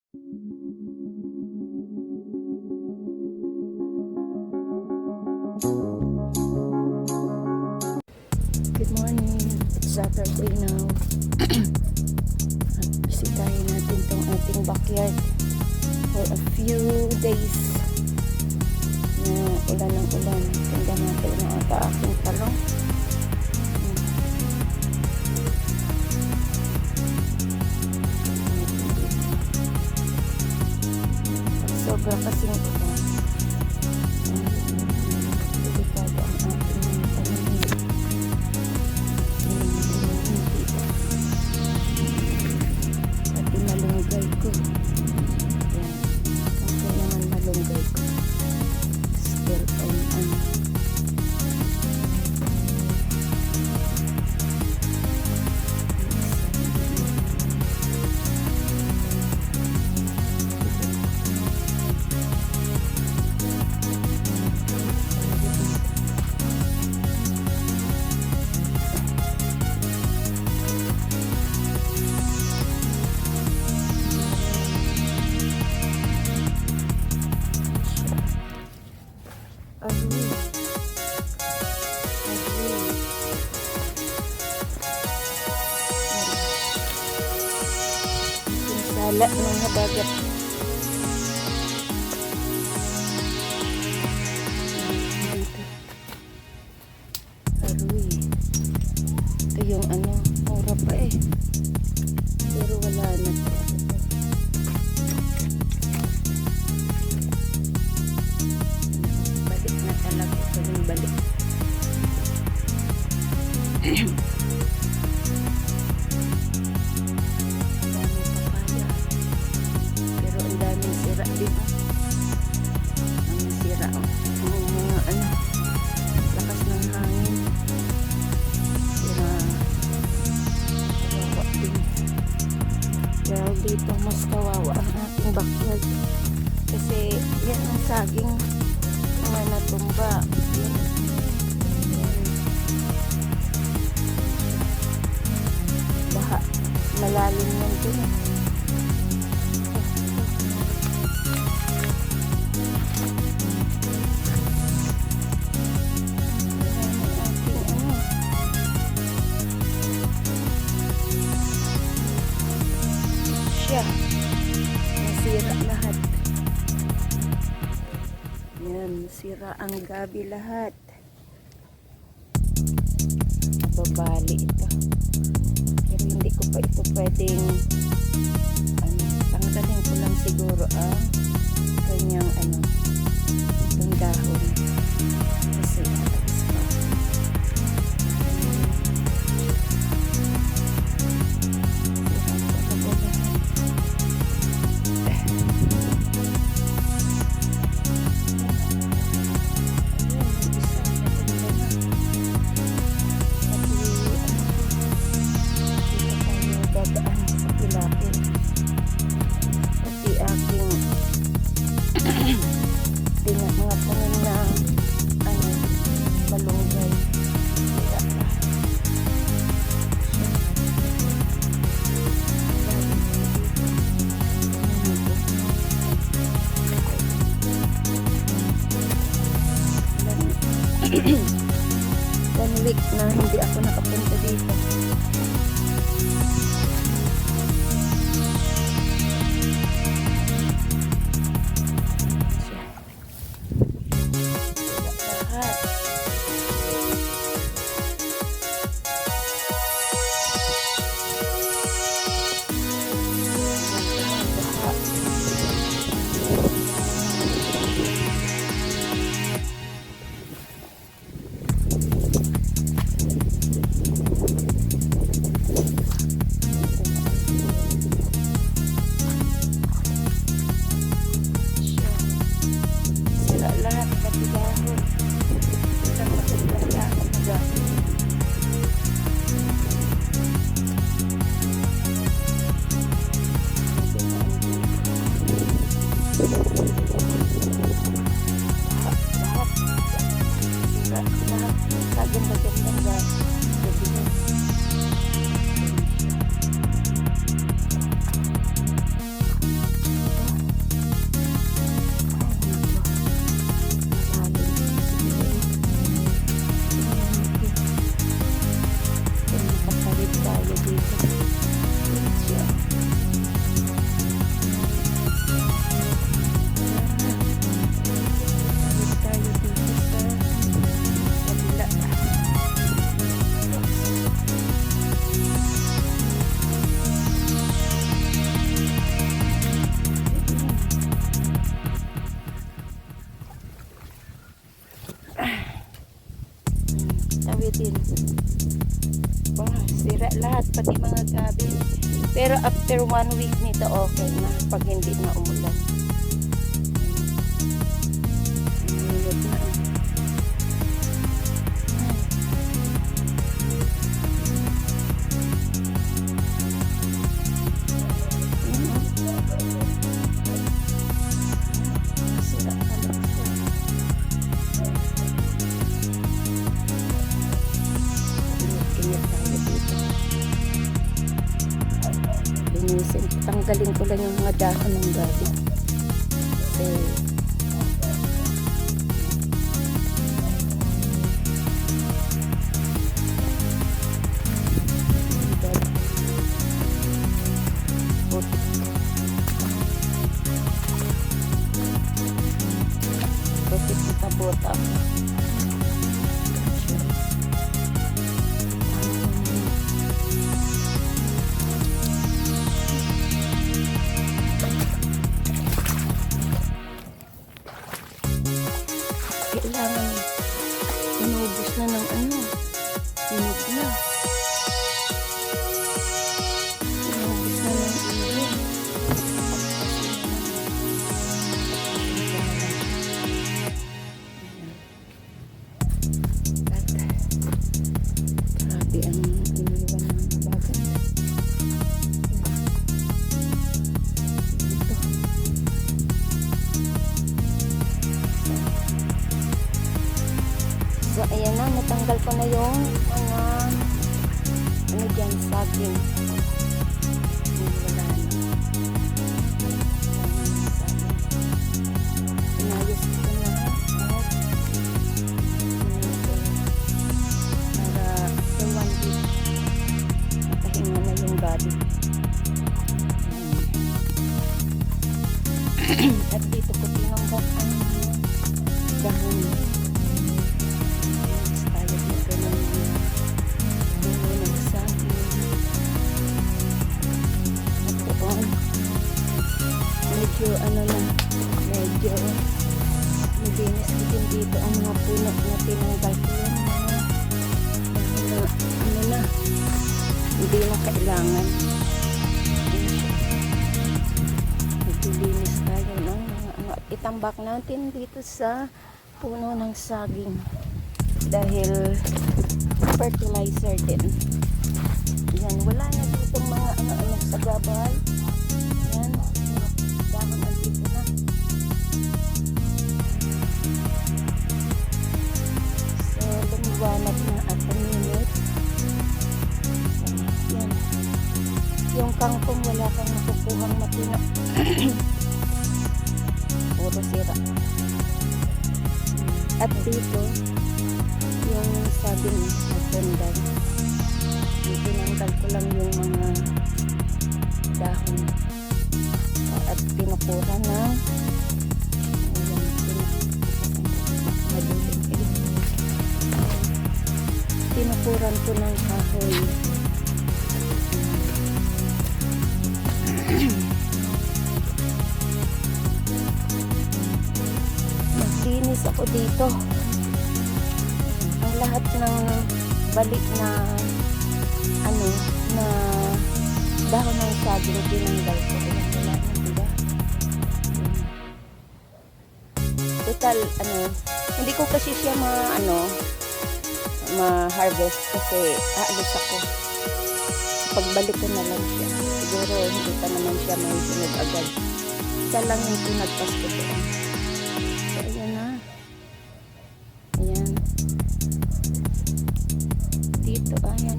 Good morning. It's Saturday now. At bisitahin natin tong ating backyard for a few days na ulan ng ulan. Ganda natin na ata aking talong. Sobra kasing ulan. Delikado ang ating pananim. Pati malunggay ko. Yan. Okay naman malunggay ko. Still on. Sala ng habagat. Dito. Aroy. Ito yung mura pa eh. Pero wala na to. Balik na talaga. Ito yung balik. Lakas ng hangin. Kawawa din. Well, dito mas kawawa ang ating backyard. Kasi yan ang saging mga natumba. Yan. Baha. Malalim yan dun. Nasira lahat. Yan, nasira ang gabi lahat. Nababali ito. Pero hindi ko pa ito pwedeng tanggalin ko lang siguro ang kanyang itong dahon. Kasi alas pa. Mga tanim na malunggay. One week na hindi ako nakapunta dito. pati mga gabi. Pero after 1 week nito, okay na. Pag hindi na umulan. Init na. Sira na lang siya. Init tayo dito. Linisin. Tanggalin ko lang yung mga dahon ng gabi. Kasi putik na kabota. Kailangan inubos na ng ano, inog na. Inubos na ng inog. At grabe ang iniwan ng bagay. Dito. So, ayan na, natanggal ko na yung mga ano dyan, saging. Wala na. Inayos ko na. Para sa 1 week, makahinga na yung body. At dito ko tinanggap ang dahon. Medyo ano na, medyo malinis ko din dito ang mga puno na tinanggal ko yan na ano na, hindi na kailangan. Naglilinis tayo ng mga itambak natin dito sa puno ng saging dahil fertilizer din. Yan, wala na dito mga ano sa gabal. Yan, dahon nandito na. So, lumiwanag na at minutes. Yan. Yung kangkong wala kang nakukuhang matino. Puro sira. At dito, yung saging nagtanda. Tinanggal ko lang yung mga dahon at pinupura na pinupuran ko ng kahoy. Maglinis ako dito. Ang lahat ng balik na ano na dahon ng saging tinanggal ko. Wala na, diba? Total, ano, hindi ko kasi siya ma-harvest kasi aalis ako. Pagbalik ko na lang siya. Siguro hindi pa naman siya may sunod agad. Isa lang yung pinagpas ko doon. So, ayan na. Ayan. Dito, ayan.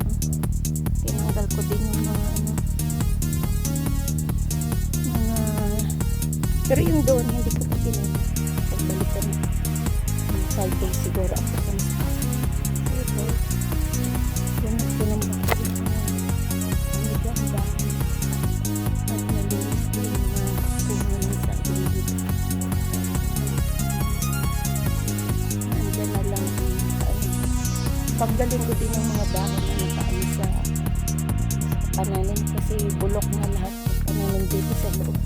Tinanggal ko din yung mga ano. Pero yung doon, hindi ko pa tinanggal. Pagbalik ko na. 5 days siguro ako sa ito. Yan ang tinambak ko yung ano dyan dahil. At nalinis ko yung mga puno ng saging dito. Nandyan na lang yung pagdaling ko din yung mga dahon na nakaano sa pananim kasi bulok na lahat pananim dito sa loob.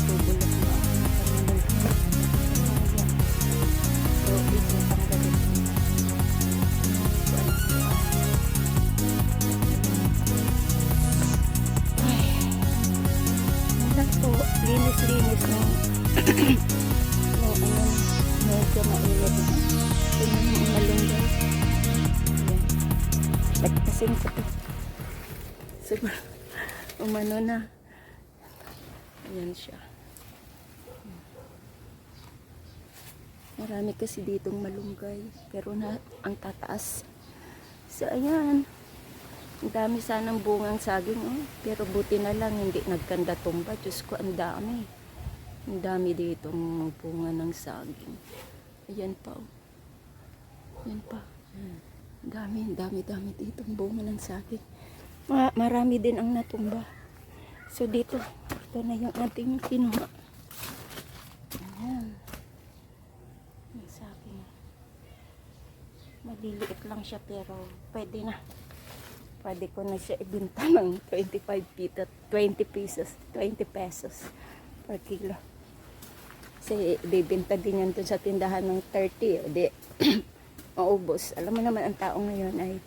Bubulok na ang pananim. So, Yung ano, medyo mainit na. Tingnan mo ang malunggay. Ayan. Nagpasin ko to. Siguro, umano na. Ayan siya. Marami kasi ditong malunggay. Pero na, ang tataas. So, ayan. Ang dami sanang bungang saging. Oh. Pero buti na lang, hindi nagkanda tumba. Diyos ko, ang dami. Ang dami ditong bunga ng saging. Ayan pa. Oh. Ayan pa. Ang dami ditong bunga ng saging. Marami din ang natumba. So, dito. Ito na yung ating kinuha. Ayan. Yung saging. Maliliit lang siya pero pwede na. Pwede ko na siya ibenta ng 20 pesos per kilo. Kasi bibenta din yan dun sa tindahan ng 30. O di, maubos. Alam mo naman ang tao ngayon ay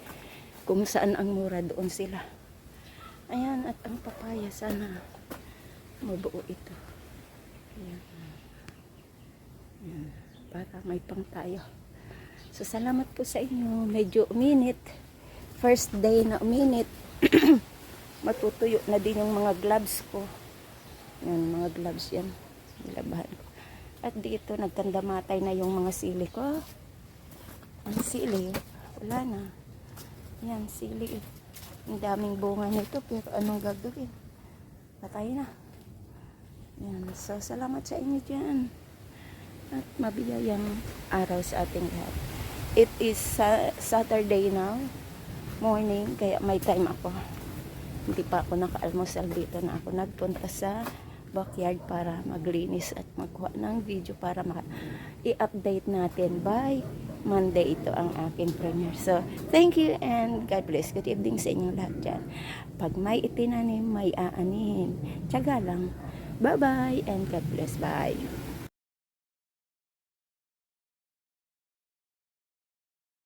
kung saan ang mura doon sila. Ayan, at ang papaya sana mabuo ito. Ayan. Ayan. Para may pang tayo. So, salamat po sa inyo. Medyo uminit. First day na uminit. Matutuyo na din yung mga gloves ko. Yan, mga gloves yan. Nilabahan ko. At dito, nagkandamatay na yung mga sili ko. Ang sili, wala na. Yan, sili. Ang daming bunga nito, pero anong gagawin? Patay na. Yan, so salamat sa inyo dyan. At mabiyayang araw sa ating lahat. It is Saturday now. Morning, kaya may time ako. Hindi pa ako naka-almusal dito na ako nagpunta sa backyard para maglinis at magkuha ng video para i-update natin by Monday. Ito ang aking premiere. So, thank you and God bless. Good evening sa inyong lahat dyan. Pag may itinanim, may aanihin. Tiyaga lang. Bye-bye and God bless. Bye.